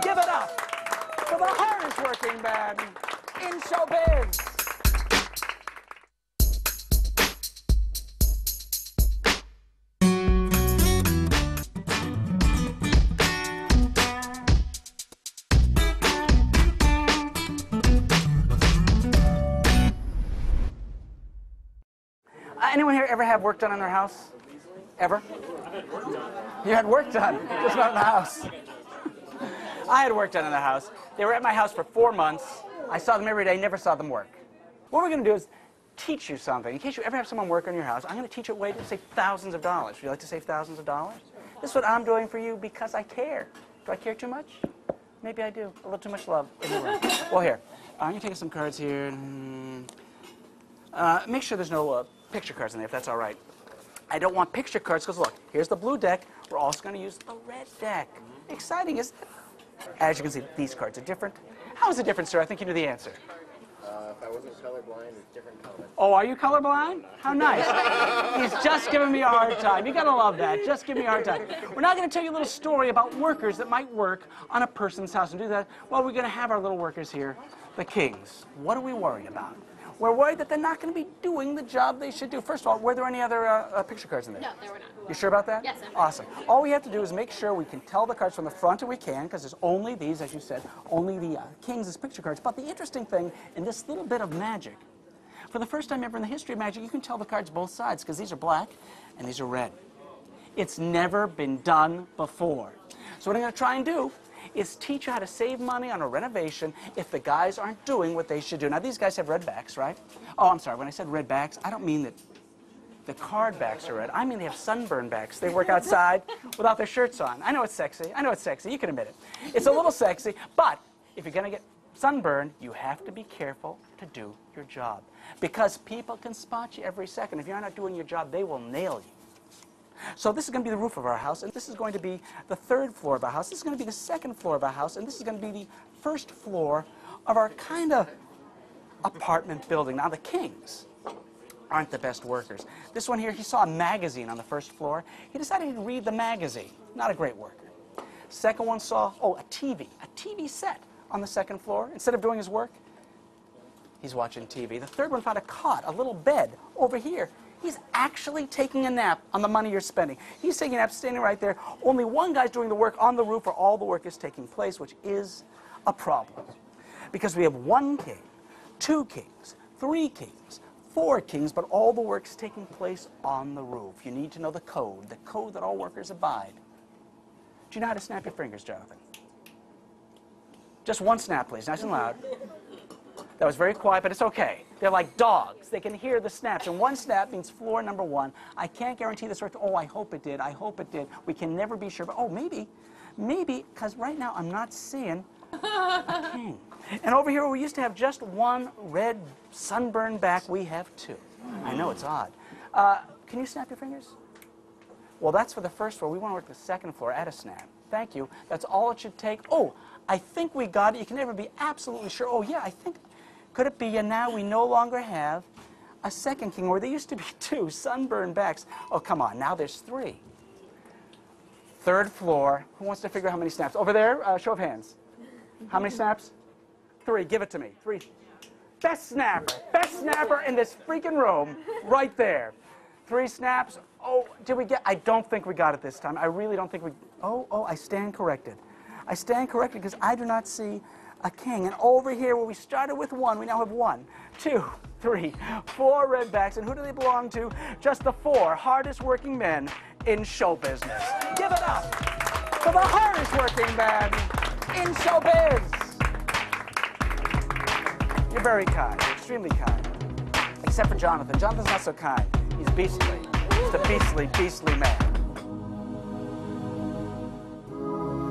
Give it up for the hardest working man in showbiz. Anyone here ever have work done in their house? Ever? You had work done, just not in the house. I had work done in the house. They were at my house for 4 months. I saw them every day, never saw them work. What we're going to do is teach you something. In case you ever have someone work on your house, I'm going to teach you a way to save thousands of dollars. Would you like to save thousands of dollars? This is what I'm doing for you because I care. Do I care too much? Maybe I do. A little too much love in the room. Well, here. I'm going to take some cards here. Make sure there's no picture cards in there, if that's all right. I don't want picture cards because, look, here's the blue deck. We're also going to use the red deck. Exciting, isn't it? As you can see, these cards are different. How is it different, sir? I think you knew the answer. If I wasn't colorblind, it's different colors. Oh, are you colorblind? How nice. He's just giving me a hard time. You got to love that. Just give me a hard time. We're now going to tell you a little story about workers that might work on a person's house. And do that, well, we're going to have our little workers here, the kings. What are we worried about? We're worried that they're not going to be doing the job they should do. First of all, were there any other picture cards in there? No, there were not. You sure about that? Yes, I'm awesome. All we have to do is make sure we can tell the cards from the front, and we can, because there's only these, as you said, only the kings as picture cards. But the interesting thing in this little bit of magic, for the first time ever in the history of magic, you can tell the cards both sides, because these are black and these are red. It's never been done before. So what I'm going to try and do is teach you how to save money on a renovation if the guys aren't doing what they should do. Now, these guys have red backs, right? Oh, I'm sorry. When I said red backs, I don't mean that the card backs are red. I mean they have sunburn backs. They work outside without their shirts on. I know it's sexy. I know it's sexy. You can admit it. It's a little sexy, but if you're going to get sunburned, you have to be careful to do your job because people can spot you every second. If you're not doing your job, they will nail you. So this is going to be the roof of our house, and this is going to be the 3rd floor of our house. This is going to be the 2nd floor of our house, and this is going to be the 1st floor of our kind of apartment building. Now, the kings aren't the best workers. This one here, he saw a magazine on the 1st floor. He decided he'd read the magazine. Not a great worker. Second one saw, a TV set on the 2nd floor. Instead of doing his work, he's watching TV. The 3rd one found a cot, a little bed over here. He's actually taking a nap on the money you're spending. He's taking a nap standing right there. Only one guy's doing the work on the roof where all the work is taking place, which is a problem. Because we have 1 king, 2 kings, 3 kings, 4 kings, but all the work's taking place on the roof. You need to know the code that all workers abide. Do you know how to snap your fingers, Jonathan? Just 1 snap, please, nice and loud. That was very quiet, but it's okay. They're like dogs. They can hear the snaps. And 1 snap means floor number 1. I can't guarantee this worked. Oh, I hope it did. I hope it did. We can never be sure. But, oh, maybe, because right now I'm not seeing a king. And over here, where we used to have just 1 red sunburned back, we have 2. I know, it's odd. Can you snap your fingers? Well, that's for the 1st floor. We want to work the 2nd floor at a snap. Thank you. That's all it should take. Oh, I think we got it. You can never be absolutely sure. Oh, yeah, I think. Could it be, and now we no longer have a 2nd king, where there used to be 2 sunburned backs. Oh, come on, now there's 3. 3rd floor. Who wants to figure out how many snaps? Over there, show of hands. How many snaps? 3. Give it to me. 3. Best snapper in this freaking room, right there. 3 snaps. Oh, did we get? I don't think we got it this time. I really don't think we. Oh, I stand corrected. I stand corrected because I do not see a king. And over here, where we started with 1, we now have 1, 2, 3, 4 red backs. And who do they belong to? Just the 4 hardest working men in show business. Give it up for the hardest working man in showbiz. You're very kind. You're extremely kind. Except for Jonathan. Jonathan's not so kind. He's beastly. He's the beastly man.